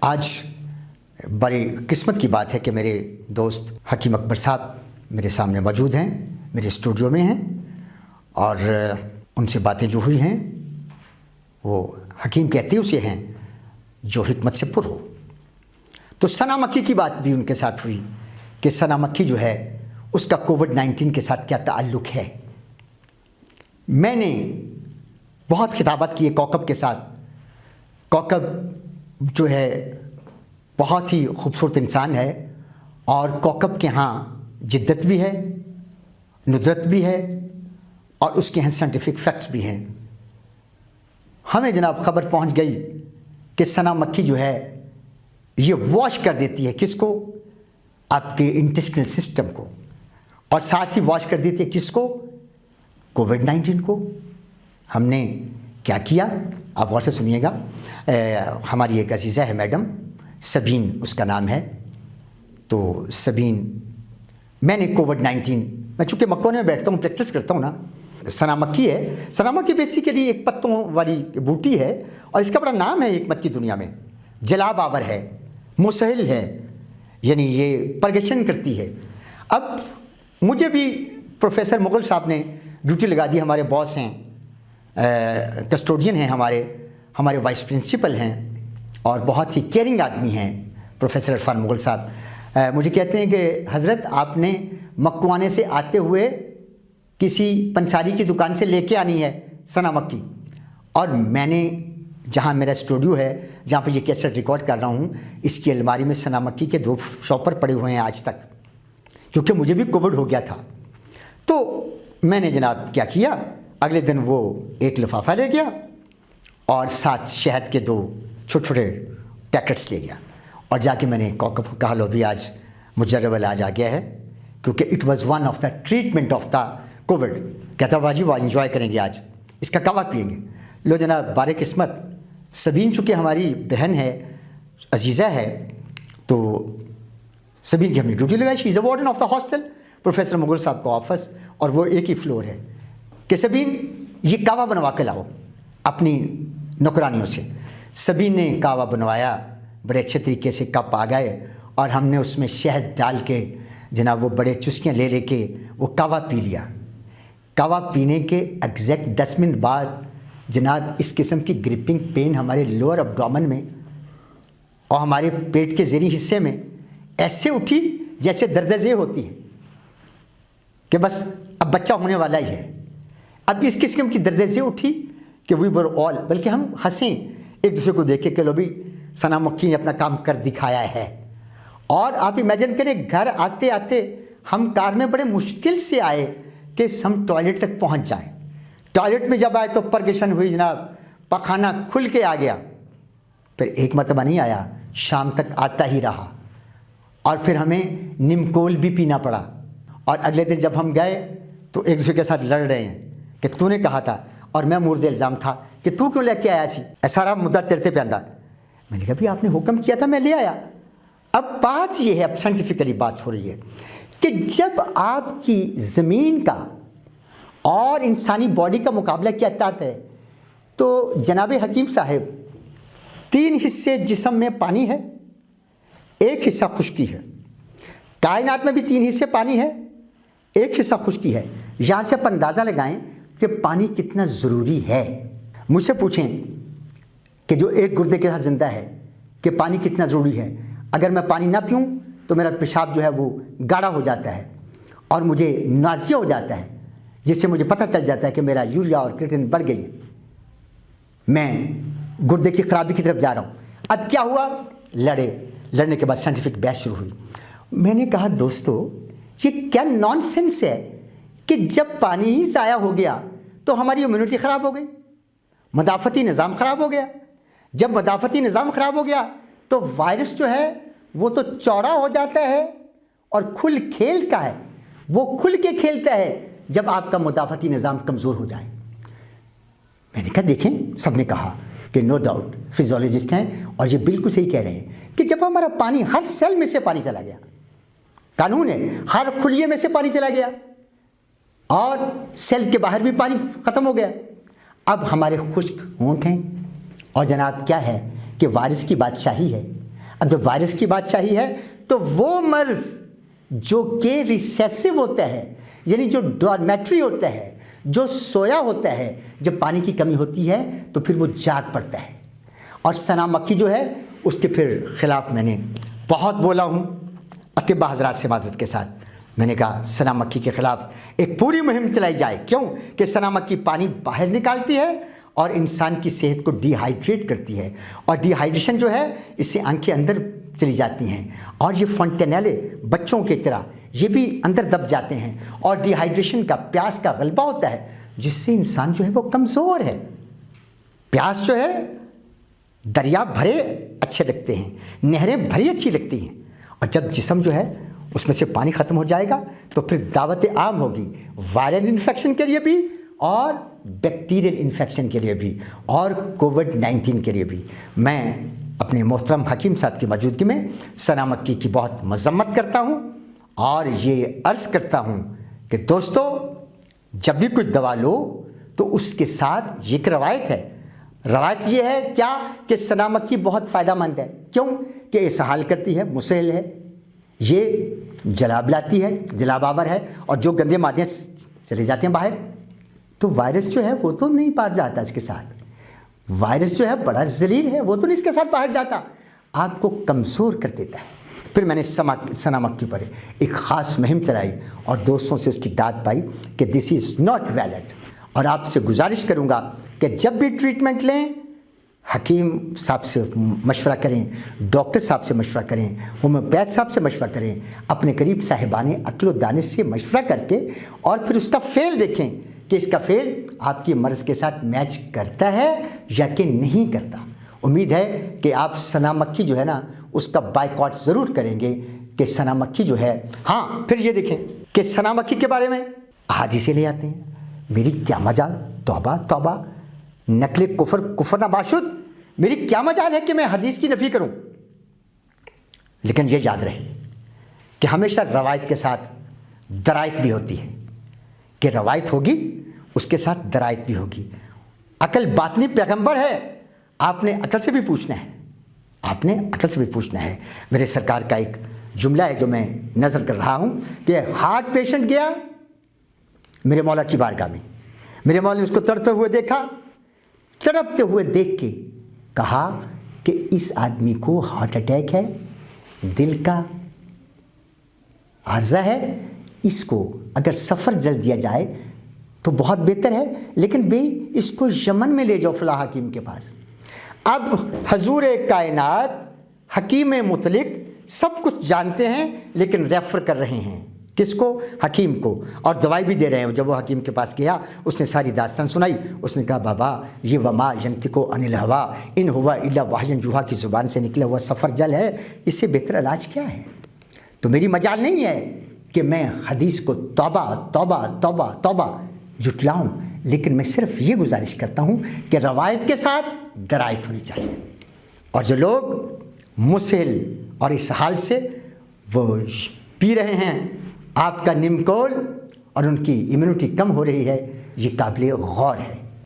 آج بڑی قسمت کی بات ہے کہ میرے دوست حکیم اکبر صاحب میرے سامنے موجود ہیں، میرے اسٹوڈیو میں ہیں، اور ان سے باتیں جو ہوئی ہیں وہ حکیم کہتے اسے ہیں جو حکمت سے پر ہو۔ تو ثنا مکی کی بات بھی ان کے ساتھ ہوئی کہ ثنا مکی جو ہے اس کا کووڈ-19 کے ساتھ کیا تعلق ہے۔ میں نے بہت خطابت کی ہے کوکب کے ساتھ۔ کوکب جو ہے بہت ہی خوبصورت انسان ہے، اور کوکب کے ہاں جدت بھی ہے، ندرت بھی ہے، اور اس کے ہاں سائنٹیفک فیکٹس بھی ہیں۔ ہمیں جناب خبر پہنچ گئی کہ ثنا مکی جو ہے یہ واش کر دیتی ہے کس کو؟ آپ کے انٹسٹینل سسٹم کو، اور ساتھ ہی واش کر دیتی ہے کس کو؟ کووڈ-19 کو۔ ہم نے کیا کیا آپ غور سے سنیے گا۔ ہماری ایک عزیزہ ہے میڈم سبین اس کا نام ہے، تو سبین میں نے کووڈ-19 میں چونکہ مکونے میں بیٹھتا ہوں پریکٹس کرتا ہوں نا، ثنا مکی ہے۔ ثنا مکی بیسیکلی ایک پتوں والی بوٹی ہے، اور اس کا بڑا نام ہے حکمت کی دنیا میں۔ جلاب آور ہے، مسہل ہے، یعنی یہ پرگشن کرتی ہے۔ اب مجھے بھی پروفیسر مغل صاحب نے ڈیوٹی لگا دی، ہمارے باس ہیں، کسٹوڈین ہیں، ہمارے وائس پرنسپل ہیں، اور بہت ہی کیئرنگ آدمی ہیں پروفیسر عرفان مغل صاحب۔ مجھے کہتے ہیں کہ حضرت آپ نے مکوانے سے آتے ہوئے کسی پنساری کی دکان سے لے کے آنی ہے ثنا مکی، اور میں نے جہاں میرا اسٹوڈیو ہے جہاں پہ یہ کیسٹ ریکارڈ کر رہا ہوں، اس کی الماری میں ثنا مکی کے 2 شاپر پڑے ہوئے ہیں آج تک، کیونکہ مجھے بھی کووڈ ہو گیا تھا۔ تو میں نے جناب کیا کیا، اگلے دن وہ ایک لفافہ لے گیا اور ساتھ شہد کے 2 چھوٹے چھوٹے پیکٹس لے گیا، اور جا کے میں نے کوکب کو کہا لو بھی آج مجرب العلاج آ گیا ہے، کیونکہ it was one of the treatment of the Covid. کہتا واجی وہ انجوائے کریں گے، آج اس کا کعوہ پئیں گے۔ لو جناب بار قسمت سبین چونکہ ہماری بہن ہے، عزیزہ ہے، تو سبین کی ہم نے ڈیوٹی لگائی۔ She is a warden of the hostel, professor Mughal صاحب کا آفس، اور وہ ایک ہی فلور ہے، کہ سبین یہ کعوہ بنوا کے لاؤ اپنی نوکرانیوں سے۔ سبین نے کعوہ بنوایا، بڑے اچھے طریقے سے کپ آ گئے، اور ہم نے اس میں شہد ڈال کے جناب وہ بڑے چسکیاں لے کے وہ کعوہ پی لیا۔ کعوہ پینے کے ایگزیکٹ 10 منٹ بعد جناب اس قسم کی گرپنگ پین ہمارے لوور ابڈومن میں اور ہمارے پیٹ کے زیریں حصے میں ایسے اٹھی جیسے درد ذیل ہوتی ہے کہ بس اب بچہ ہونے والا ہی ہے۔ اب اس قسم کی درد ذیل اٹھی کہ وی ور آل، بلکہ ہم ہنسیں ایک دوسرے کو دیکھ کے کہ لو بھی ثنا مکی نے اپنا کام کر دکھایا ہے۔ اور آپ امیجن کریں گھر آتے آتے ہم کار میں بڑے مشکل سے آئے کہ ہم ٹوائلٹ تک پہنچ جائیں۔ ٹوائلٹ میں جب آئے تو پرگشن ہوئی جناب، پخانہ کھل کے آ گیا، پھر ایک مرتبہ نہیں آیا، شام تک آتا ہی رہا، اور پھر ہمیں نمکول بھی پینا پڑا۔ اور اگلے دن جب ہم گئے تو ایک دوسرے کے ساتھ لڑ رہے ہیں کہ تو نے کہا تھا، اور میں مورد الزام تھا کہ تو کیوں لے کے آیا سی، سارا مدعا تیرتے پہ انداز۔ میں نے کہا بھی آپ نے حکم کیا تھا، میں لے آیا۔ اب بات یہ ہے، اب سائنٹیفکلی بات ہو رہی ہے کہ جب آپ کی زمین کا اور انسانی باڈی کا مقابلہ کیا جاتا ہے، تو جناب حکیم صاحب 3 حصے جسم میں پانی ہے، 1 حصہ خشکی ہے۔ کائنات میں بھی 3 حصے پانی ہے، 1 حصہ خشکی ہے۔ یہاں سے آپ اندازہ لگائیں کہ پانی کتنا ضروری ہے۔ مجھ سے پوچھیں کہ جو ایک گردے کے ساتھ زندہ ہے کہ پانی کتنا ضروری ہے۔ اگر میں پانی نہ پیوں تو میرا پیشاب جو ہے وہ گاڑھا ہو جاتا ہے، اور مجھے نازیہ ہو جاتا ہے، جس سے مجھے پتہ چل جاتا ہے کہ میرا یوریا اور کریٹن بڑھ گئی ہے، میں گردے کی خرابی کی طرف جا رہا ہوں۔ اب کیا ہوا؟ لڑنے کے بعد سائنٹیفک بحث شروع ہوئی۔ میں نے کہا دوستو یہ کیا نان سینس ہے کہ جب پانی ہی ضائع ہو گیا تو ہماری امیونٹی خراب ہو گئی، مدافعتی نظام خراب ہو گیا۔ جب مدافعتی نظام خراب ہو گیا تو وائرس جو ہے وہ تو چوڑا ہو جاتا ہے اور کھل کھیلتا ہے، وہ کھل کے کھیلتا ہے جب آپ کا مدافعتی نظام کمزور ہو جائے۔ میں نے کہا دیکھیں، سب نے کہا کہ نو ڈاؤٹ فزیولوجسٹ ہیں اور یہ بالکل صحیح کہہ رہے ہیں کہ جب ہمارا پانی ہر سیل میں سے پانی چلا گیا، قانون ہے ہر خلیے میں سے پانی چلا گیا اور سیل کے باہر بھی پانی ختم ہو گیا، اب ہمارے خشک ہونٹ ہیں اور جناب کیا ہے کہ وائرس کی بادشاہی ہے، اب جب وائرس کی بات چاہی ہے تو وہ مرض جو کہ ریسیسو ہوتا ہے، یعنی جو ڈارمیٹری ہوتا ہے، جو سویا ہوتا ہے، جب پانی کی کمی ہوتی ہے تو پھر وہ جاگ پڑتا ہے. اور سنا مکھی جو ہے اس کے پھر خلاف میں نے بہت بولا ہوں اطباء حضرات سے معذرت کے ساتھ. میں نے کہا سنا مکھی کے خلاف ایک پوری مہم چلائی جائے. کیوں کہ سنا مکھی پانی باہر نکالتی ہے اور انسان کی صحت کو ڈی ہائیڈریٹ کرتی ہے، اور ڈی ہائیڈریشن جو ہے اس سے آنکھیں اندر چلی جاتی ہیں، اور یہ فونٹینیلے بچوں کی طرح یہ بھی اندر دب جاتے ہیں، اور ڈی ہائیڈریشن کا پیاس کا غلبہ ہوتا ہے جس سے انسان جو ہے وہ کمزور ہے. پیاس جو ہے دریا بھرے اچھے لگتے ہیں، نہریں بھری اچھی لگتی ہیں، اور جب جسم جو ہے اس میں سے پانی ختم ہو جائے گا تو پھر دعوت عام ہوگی وائرل انفیکشن کے لیے بھی اور بیکٹیریل انفیکشن کے لیے بھی اور کووڈ-19 کے لیے بھی. میں اپنے محترم حکیم صاحب کی موجودگی میں سنا مکھی کی بہت مذمت کرتا ہوں اور یہ عرض کرتا ہوں کہ دوستو، جب بھی کوئی دوا لو تو اس کے ساتھ یہ ایک روایت ہے. روایت یہ ہے کیا کہ سنا مکھی بہت فائدہ مند ہے. کیوں کہ اسہال کرتی ہے، مسہل ہے، یہ جلاب لاتی ہے، جلاب آور ہے، اور جو گندے مادے چلے جاتے ہیں باہر تو وائرس جو ہے وہ تو نہیں باہر جاتا. اس کے ساتھ وائرس جو ہے بڑا ذلیل ہے، وہ تو نہیں اس کے ساتھ باہر جاتا، آپ کو کمزور کر دیتا ہے. پھر میں نے سنا مکھی پر ایک خاص مہم چلائی اور دوستوں سے اس کی داد پائی کہ دس از ناٹ ویلڈ. اور آپ سے گزارش کروں گا کہ جب بھی ٹریٹمنٹ لیں حکیم صاحب سے مشورہ کریں، ڈاکٹر صاحب سے مشورہ کریں، ہومیوپیتھ صاحب سے مشورہ کریں، اپنے قریب صاحبان عقل و دانش سے مشورہ کر کے، اور پھر اس کا فیل دیکھیں کہ اس کا فیل آپ کی مرض کے ساتھ میچ کرتا ہے یا کہ نہیں کرتا. امید ہے کہ آپ سنا مکھی جو ہے نا اس کا بائیکاٹ ضرور کریں گے کہ سنا مکھی جو ہے. ہاں پھر یہ دیکھیں کہ سنا مکھی کے بارے میں احادیثیں لے آتے ہیں. میری کیا مجال، توبہ توبہ، نقل کفر نباشد، میری کیا مجال ہے کہ میں حدیث کی نفی کروں. لیکن یہ یاد رہے کہ ہمیشہ روایت کے ساتھ درایت بھی ہوتی ہے، کہ روایت ہوگی اس کے ساتھ درایت بھی ہوگی. عقل باطنی پیغمبر ہے، آپ نے عقل سے بھی پوچھنا ہے، آپ نے عقل سے بھی پوچھنا ہے. میرے سرکار کا ایک جملہ ہے جو میں نظر کر رہا ہوں کہ ہارٹ پیشنٹ گیا میرے مولا کی بارگاہ میں، میرے مولا نے اس کو تڑپتے ہوئے دیکھا، تڑپتے ہوئے دیکھ کے کہا کہ اس آدمی کو ہارٹ اٹیک ہے، دل کا عارضہ ہے، اس کو اگر سفر جل دیا جائے تو بہت بہتر ہے، لیکن اس کو یمن میں لے جاؤ فلاں حکیم کے پاس. اب حضور کائنات حکیم مطلق سب کچھ جانتے ہیں لیکن ریفر کر رہے ہیں کس کو؟ حکیم کو، اور دوائی بھی دے رہے ہیں. جب وہ حکیم کے پاس گیا اس نے ساری داستان سنائی. اس نے کہا بابا یہ وما ینطق عن الہوی ان ہوا الا وحی یوحی کی زبان سے نکلا ہوا سفر جل ہے، اس سے بہتر علاج کیا ہے؟ تو میری مجال نہیں ہے کہ میں حدیث کو توبہ توبہ توبہ توبہ جھٹلاؤں، لیکن میں صرف یہ گزارش کرتا ہوں کہ روایت کے ساتھ درایت ہونی چاہیے. اور جو لوگ مسہل اور اسہال سے وہ پی رہے ہیں آپ کا نمکول اور ان کی امیونٹی کم ہو رہی ہے، یہ قابل غور ہے.